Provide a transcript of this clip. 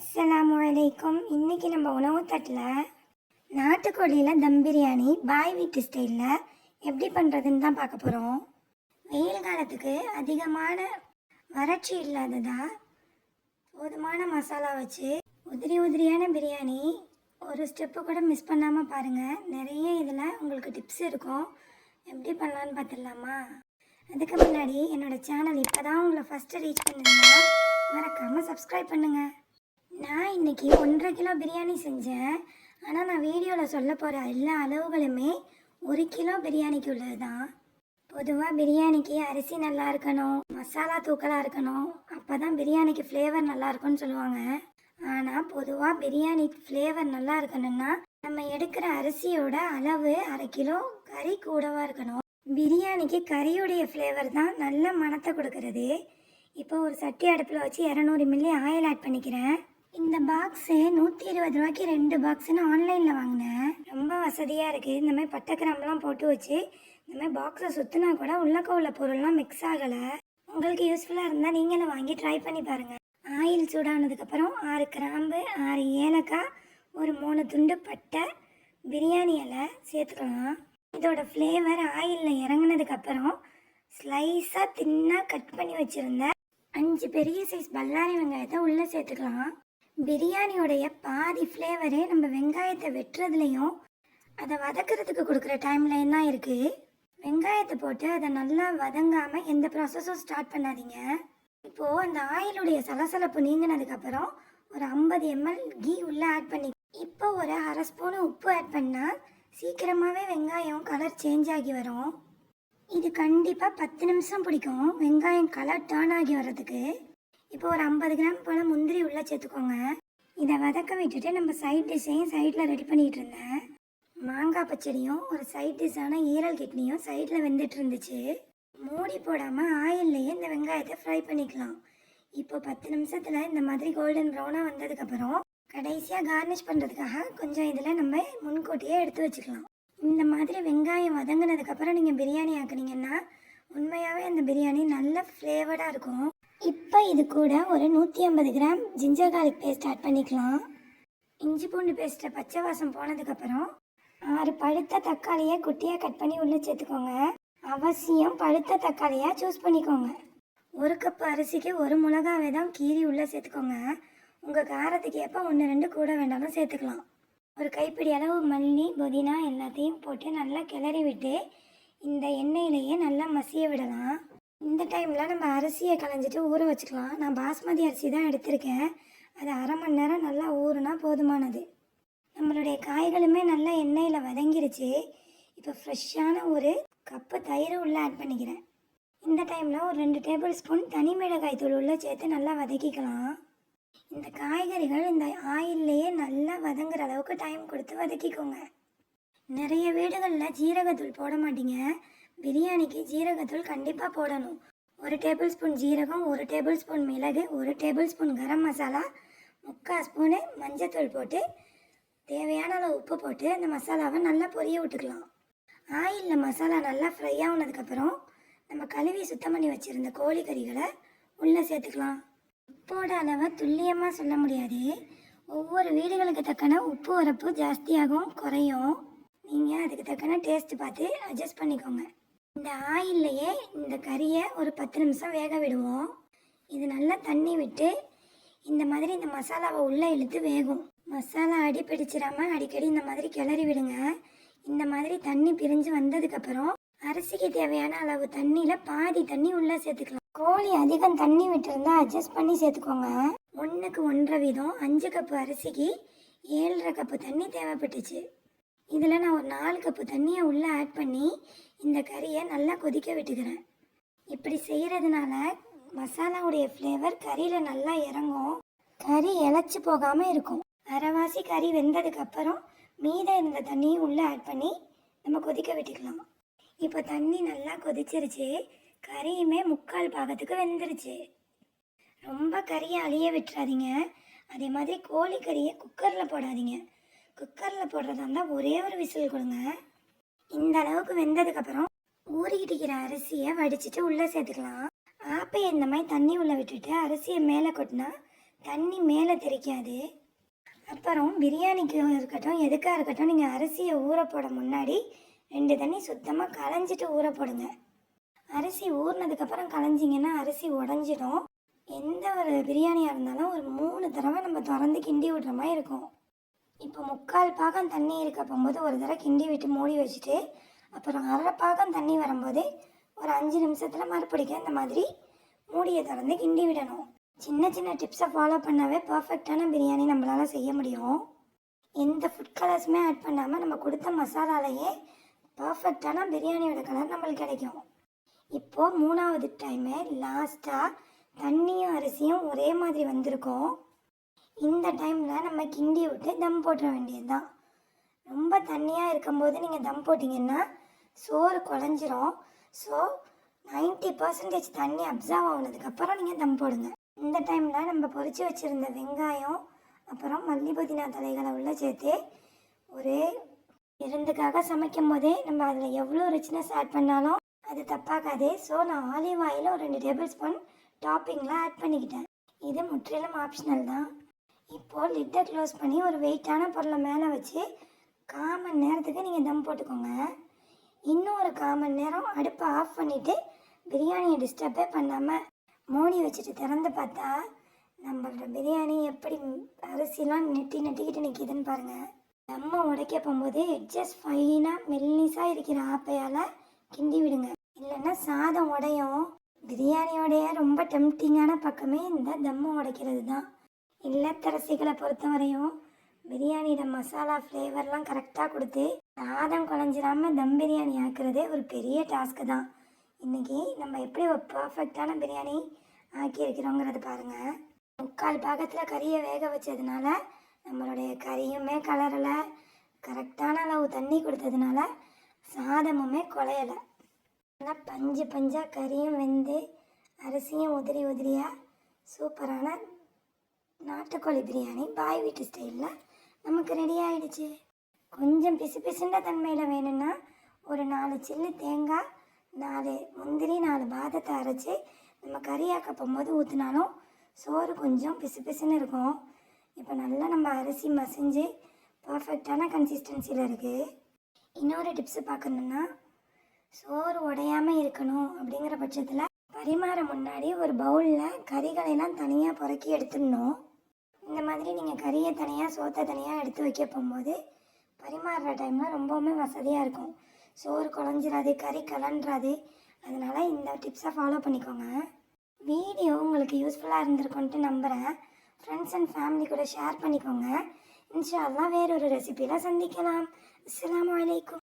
அஸ்ஸலாமு அலைக்கும். இன்றைக்கி நம்ம உணவு தட்டில் நாட்டுக்கோழியில் தம் பிரியாணி பாய் வீட்டு ஸ்டைலில் எப்படி பண்ணுறதுன்னு தான் பார்க்க போகிறோம். வெயில் காலத்துக்கு அதிகமான வறட்சி இல்லாததாக போதுமான மசாலா வச்சு உதிரியான பிரியாணி ஒரு ஸ்டெப்பு கூட மிஸ் பண்ணாமல் பாருங்கள். நிறைய இதில் உங்களுக்கு டிப்ஸ் இருக்கும். எப்படி பண்ணலான்னு பார்த்துடலாமா? அதுக்கு முன்னாடி என்னோடய சேனல் இப்போ தான் உங்களை ஃபஸ்ட்டு ரீச் பண்ணிருந்தா மறக்காமல் சப்ஸ்கிரைப் பண்ணுங்கள். நான் இன்றைக்கி 1.5 கிலோ பிரியாணி செஞ்சேன். ஆனால் நான் வீடியோவில் சொல்ல போகிற எல்லா அளவுகளுமே 1 கிலோ பிரியாணிக்கு உள்ளது தான். பொதுவாக பிரியாணிக்கு அரிசி நல்லா இருக்கணும், மசாலா தூக்கலாக இருக்கணும், அப்போ தான் பிரியாணிக்கு ஃப்ளேவர் நல்லா இருக்கும்னு சொல்லுவாங்க. ஆனால் பொதுவாக பிரியாணி ஃப்ளேவர் நல்லா இருக்கணும்னா நம்ம எடுக்கிற அரிசியோட அளவு 1/2 கிலோ கறி கூடவாக இருக்கணும். பிரியாணிக்கு கறியுடைய ஃப்ளேவர் தான் நல்ல மணத்தை கொடுக்கறது. இப்போ ஒரு சட்டி அடுப்பில் வச்சு 200 மில்லி ஆயில் ஆட் பண்ணிக்கிறேன். இந்த பாக்ஸு 120 ரூபாய்க்கு 2 பாக்ஸுன்னு ஆன்லைனில் வாங்கினேன். ரொம்ப வசதியாக இருக்குது. இந்த மாதிரி பட்டை கிராம்பெலாம் போட்டு வச்சு இந்த மாதிரி பாக்ஸை சுற்றினா கூட உள்ளக்க உள்ள பொருள்லாம் மிக்ஸ் ஆகலை. உங்களுக்கு யூஸ்ஃபுல்லாக இருந்தால் நீங்களும் வாங்கி ட்ரை பண்ணி பாருங்கள். ஆயில் சூடானதுக்கப்புறம் 6 கிராம்பு, 6 ஏலக்காய், ஒரு 3 துண்டு பட்டை, பிரியாணி இலை சேர்த்துக்கலாம். இதோட ஃப்ளேவர் ஆயிலில் இறங்கினதுக்கப்புறம் ஸ்லைஸாக தின்னாக கட் பண்ணி வச்சுருந்த 5 பெரிய சைஸ் பல்லாரி வெங்காயத்தை உள்ளே சேர்த்துக்கலாம். பிரியாணியோடைய பாதி ஃப்ளேவரே நம்ம வெங்காயத்தை வெட்டுறதுலையும் அதை வதக்கிறதுக்கு கொடுக்குற டைம்லையும் தான் இருக்குது. வெங்காயத்தை போட்டு அதை நல்லா வதங்காமல் எந்த ப்ராசஸும் ஸ்டார்ட் பண்ணாதீங்க. இப்போது அந்த ஆயிலுடைய சலசலப்பு நீங்கினதுக்கப்புறம் ஒரு 50 ml கீ உள்ளே ஆட் பண்ணி இப்போ ஒரு 1/2 ஸ்பூனு உப்பு ஆட் பண்ணால் சீக்கிரமாகவே வெங்காயம் கலர் சேஞ்ச் ஆகி வரும். இது கண்டிப்பாக 10 நிமிஷம் பிடிக்கும் வெங்காயம் கலர் டர்ன் ஆகி வர்றதுக்கு. இப்போ ஒரு 50 கிராம் போல் முந்திரி உள்ளே சேர்த்துக்கோங்க. இதை வதக்க விட்டுட்டு நம்ம சைட் டிஷ்ஷையும் சைடில் ரெடி பண்ணிகிட்டு இருந்தேன். மாங்காய் பச்சடியும் ஒரு சைட் டிஷ்ஷான ஈரல் கிட்னியும் சைடில் வெந்துட்டு இருந்துச்சு. மூடி போடாமல் ஆயில்லையே இந்த வெங்காயத்தை ஃப்ரை பண்ணிக்கலாம். இப்போ 10 நிமிஷத்தில் இந்த மாதிரி கோல்டன் ப்ரௌனாக வந்ததுக்கப்புறம் கடைசியாக கார்னிஷ் பண்ணுறதுக்காக கொஞ்சம் இதில் நம்ம முன்கூட்டியே எடுத்து வச்சுக்கலாம். இந்த மாதிரி வெங்காயம் வதங்கினதுக்கப்புறம் நீங்கள் பிரியாணி ஆக்குனீங்கன்னா உண்மையாகவே அந்த பிரியாணி நல்ல ஃப்ளேவர்டாக இருக்கும். இப்போ இது கூட ஒரு 150 gram ginger garlic paste add பண்ணிக்கலாம். இஞ்சி பூண்டு பேஸ்ட்டை பச்சை வாசம் போனதுக்கப்புறம் 6 பழுத்த தக்காளியை குட்டியாக கட் பண்ணி உள்ளே சேர்த்துக்கோங்க. அவசியம் பழுத்த தக்காளியாக சூஸ் பண்ணிக்கோங்க. 1 கப் அரிசிக்கு 1 மிளகாவை தான் கீரி உள்ளே சேர்த்துக்கோங்க. உங்கள் காரத்துக்கு ஏற்ப 1-2 கூட வேண்டாலும் சேர்த்துக்கலாம். ஒரு கைப்பிடி அளவு மல்லி, புதினா எல்லாத்தையும் போட்டு நல்லா கிளறி விட்டு இந்த எண்ணெயிலேயே நல்லா மசிய விடலாம். இந்த டைமில் நம்ம அரிசியை களைஞ்சிட்டு ஊற வச்சுக்கலாம். நான் பாஸ்மதி அரிசி தான் எடுத்திருக்கேன். அது 1/2 மணி நேரம் நல்லா ஊறுனா போதுமானது. நம்மளுடைய காய்களுமே நல்லா எண்ணெயில் வதங்கிருச்சு. இப்போ ஃப்ரெஷ்ஷான ஒரு கப்பு தயிர் உள்ளே ஆட் பண்ணிக்கிறேன். இந்த டைமில் ஒரு 2 டேபிள் ஸ்பூன் தனி மிளகாய் தூள் உள்ளே சேர்த்து நல்லா வதக்கிக்கலாம். இந்த காய்கறிகள் இந்த ஆயில்லையே நல்லா வதங்குற அளவுக்கு டைம் கொடுத்து வதக்கிக்கோங்க. நிறைய வீடுகளில் ஜீரகத்தூள் போட மாட்டீங்க. பிரியாணிக்கு ஜீரகத்தூள் கண்டிப்பாக போடணும். 1 டேபிள் ஸ்பூன் ஜீரகம், 1 டேபிள் ஸ்பூன் மிளகு, 1 table spoon garam masala, 3/4 spoon மஞ்சத்தூள் போட்டு தேவையான அளவு உப்பு போட்டு அந்த மசாலாவை நல்லா பொரிய விட்டுக்கலாம். ஆயிலில் மசாலா நல்லா ஃப்ரை ஆனதுக்கப்புறம் நம்ம கழுவி சுத்தம் பண்ணி வச்சுருந்த கோழிக்கறிகளை உள்ளே சேர்த்துக்கலாம். உப்போட அளவை துல்லியமாக சொல்ல முடியாது. ஒவ்வொரு வீடுகளுக்கு தக்கன உப்பு உரப்பு ஜாஸ்தியாகவும் குறையும். நீங்கள் அதுக்கு தக்கன டேஸ்ட்டு பார்த்து அட்ஜஸ்ட் பண்ணிக்கோங்க. இந்த ஆயில்லையே இந்த கறியை ஒரு 10 நிமிஷம் வேக விடுவோம். இது நல்லா தண்ணி விட்டு இந்த மாதிரி இந்த மசாலாவை உள்ளே இழுத்து வேகும். மசாலா அடி பிடிச்சிடாமல் அடிக்கடி இந்த மாதிரி கிளறி விடுங்க. இந்த மாதிரி தண்ணி பிரிஞ்சு வந்ததுக்கப்புறம் அரிசிக்கு தேவையான அளவு தண்ணியில் பாதி தண்ணி உள்ளே சேர்த்துக்கலாம். கோழி அதிகம் தண்ணி விட்டுருந்தா அட்ஜஸ்ட் பண்ணி சேர்த்துக்கோங்க. 1க்கு 1.5 வீதம் 5 கப்பு அரிசிக்கு 7.5 கப்பு தண்ணி தேவைப்பட்டுச்சு. இதில் நான் ஒரு 4 கப்பு தண்ணியை உள்ளே ஆட் பண்ணி இந்த கறியை நல்லா கொதிக்க விட்டுக்கிறேன். இப்படி செய்கிறதுனால மசாலாவுடைய ஃப்ளேவர் கறியில் நல்லா இறங்கும். கறி இழைச்சி போகாமல் இருக்கும். அரைவாசி கறி வெந்ததுக்கப்புறம் மீதம் இருந்த தண்ணியும் உள்ளே ஆட் பண்ணி நம்ம கொதிக்க விட்டுக்கலாம். இப்போ தண்ணி நல்லா கொதிச்சிருச்சு. கறியுமே 3/4 பாகத்துக்கு வெந்துருச்சு. ரொம்ப கறியை அழிய விட்டுறாதீங்க. அதே மாதிரி கோழி கறியை குக்கரில் போடாதீங்க. குக்கரில் போடுறதா இருந்தால் ஒரே ஒரு விசில் கொடுங்க. இந்த அளவுக்கு வெந்ததுக்கப்புறம் ஊறிக்கிட்டு இருக்கிற அரிசியை வடிச்சிட்டு உள்ளே சேர்த்துக்கலாம். ஆப்பையை இந்த மாதிரி தண்ணி உள்ளே விட்டுட்டு அரிசியை மேலே கொட்டினா தண்ணி மேலே தெரிக்காது. அப்புறம் பிரியாணிக்கு இருக்கட்டும் எதுக்காக இருக்கட்டும் நீங்கள் அரிசியை ஊற போட முன்னாடி 2 தண்ணி சுத்தமாக களைஞ்சிட்டு ஊற போடுங்க. அரிசி ஊறினதுக்கப்புறம் களைஞ்சிங்கன்னா அரிசி உடஞ்சிடும். எந்த ஒரு பிரியாணியாக இருந்தாலும் ஒரு 3 தடவை நம்ம திறந்து கிண்டி விடுற மாதிரி இருக்கும். இப்போ 3/4 பாகம் தண்ணி இருக்க போகும்போது ஒரு தடவை கிண்டி விட்டு மூடி வச்சுட்டு அப்புறம் 1/2 பாகம் தண்ணி வரும்போது ஒரு 5 நிமிஷத்தில் மறுபடிக்கும் இந்த மாதிரி மூடியை திறந்து கிண்டி விடணும். சின்ன சின்ன டிப்ஸை ஃபாலோ பண்ணாவே பர்ஃபெக்டான பிரியாணி நம்மளால் செய்ய முடியும். எந்த ஃபுட் கலர்ஸுமே ஆட் பண்ணாமல் நம்ம கொடுத்த மசாலாலேயே பர்ஃபெக்டான பிரியாணியோட கலர் நம்மளுக்கு கிடைக்கும். இப்போது 3வது டைமு லாஸ்ட்டாக தண்ணியும் அரிசியும் ஒரே மாதிரி வந்திருக்கும். இந்த டைமில் நம்ம கிண்டி விட்டு தம் போட்டுற வேண்டியது தான். ரொம்ப தண்ணியாக இருக்கும்போது நீங்கள் தம் போட்டிங்கன்னா சோறு குழஞ்சிரும். ஸோ 90% தண்ணி அப்சர்வ் ஆனதுக்கப்புறம் நீங்கள் தம் போடுங்க. இந்த டைமில் நம்ம பொரித்து வச்சுருந்த வெங்காயம் அப்புறம் மல்லி புதினா தலைகளை உள்ளே சேர்த்து ஒரே விருந்துக்காக சமைக்கும் போதே நம்ம அதில் எவ்வளோ ரிச்னஸ் ஆட் பண்ணாலும் அது தப்பாகாது. ஸோ நான் ஆலிவ் ஆயில் ஒரு 2 டேபிள் ஸ்பூன் டாப்பிங்கில் ஆட் பண்ணிக்கிட்டேன். இது முற்றிலும் ஆப்ஷனல் தான். இப்போது லிட்டை க்ளோஸ் பண்ணி ஒரு வெயிட்டான பொருளை மேலே வச்சு 1/4 மணி நேரத்துக்கு நீங்கள் தம் போட்டுக்கோங்க. இன்னும் ஒரு 1/4 மணி நேரம் அடுப்பை ஆஃப் பண்ணிவிட்டு பிரியாணியை டிஸ்டர்பே பண்ணாமல் மூடி வச்சுட்டு திறந்து பார்த்தா நம்மளோட பிரியாணி எப்படி அரிசிலாம் நெட்டிக்கிட்டு நிற்கிதுன்னு பாருங்கள். தம்மை உடைக்க போகும்போது எட்ஜஸ் ஃபைனாக மெல்லிஸாக இருக்கிற ஆப்பையால் கிண்டி விடுங்க, இல்லைன்னா சாதம் உடையும். பிரியாணியோடைய ரொம்ப டெம்டிங்கான பக்கமே இந்த தம்மை உடைக்கிறது தான். இல்லத்தரசிகளை பொறுத்தவரையும் பிரியாணியோட மசாலா ஃப்ளேவர்லாம் கரெக்டாக கொடுத்து சாதம் குழஞ்சிடாமல் தம் பிரியாணி ஆக்குறதே ஒரு பெரிய டாஸ்க்கு தான். இன்றைக்கி நம்ம எப்படி ஒரு பர்ஃபெக்டான பிரியாணி ஆக்கியிருக்கிறோங்கிறது பாருங்கள். 3/4 பாகத்தில் கறியை வேக வச்சதுனால நம்மளுடைய கறியுமே கலரலை, கரெக்டான அளவு தண்ணி கொடுத்ததுனால சாதமுமே குலையலை. நல்லா பஞ்சாக கறியும் வெந்து அரிசியும் உதிரியாக சூப்பரான நாட்டுக்கோழி பிரியாணி பாய் வீட்டு ஸ்டைலில் நமக்கு ரெடி ஆகிடுச்சு. கொஞ்சம் பிசுபிசுண்ட தன்மையில் வேணும்னா ஒரு 4 சில்லு தேங்காய், 4 முந்திரி, 4 பாதத்தை அரைச்சி நம்ம கறியாக்க போகும்போது ஊற்றினாலும் சோறு கொஞ்சம் பிசுபிசுன்னு இருக்கும். இப்போ நல்லா நம்ம அரிசி மசிஞ்சு பர்ஃபெக்டான கன்சிஸ்டன்சியில் இருக்குது. இன்னொரு டிப்ஸு பார்க்கணுன்னா சோறு உடையாமல் இருக்கணும் அப்படிங்கிற பட்சத்தில் பரிமாற முன்னாடி ஒரு பவுலில் கறிகளையெல்லாம் தனியாக புறக்கி எடுத்துடணும். இந்த மாதிரி நீங்கள் கறியை தனியாக சோத்தை தனியாக எடுத்து வைக்க போகும்போது பரிமாறுற டைமில் ரொம்பவுமே வசதியாக இருக்கும். சோறு குழஞ்சிடாது, கறி கலன்றாது. அதனால் இந்த டிப்ஸை ஃபாலோ பண்ணிக்கோங்க. வீடியோ உங்களுக்கு யூஸ்ஃபுல்லாக இருந்திருக்குன்ட்டு நம்புகிறேன். ஃப்ரெண்ட்ஸ் அண்ட் ஃபேமிலி கூட ஷேர் பண்ணிக்கோங்க. இன்ஷா அல்லாஹ் வேறொரு ரெசிபியில் சந்திக்கலாம். அஸ்ஸலாமு அலைக்கும்.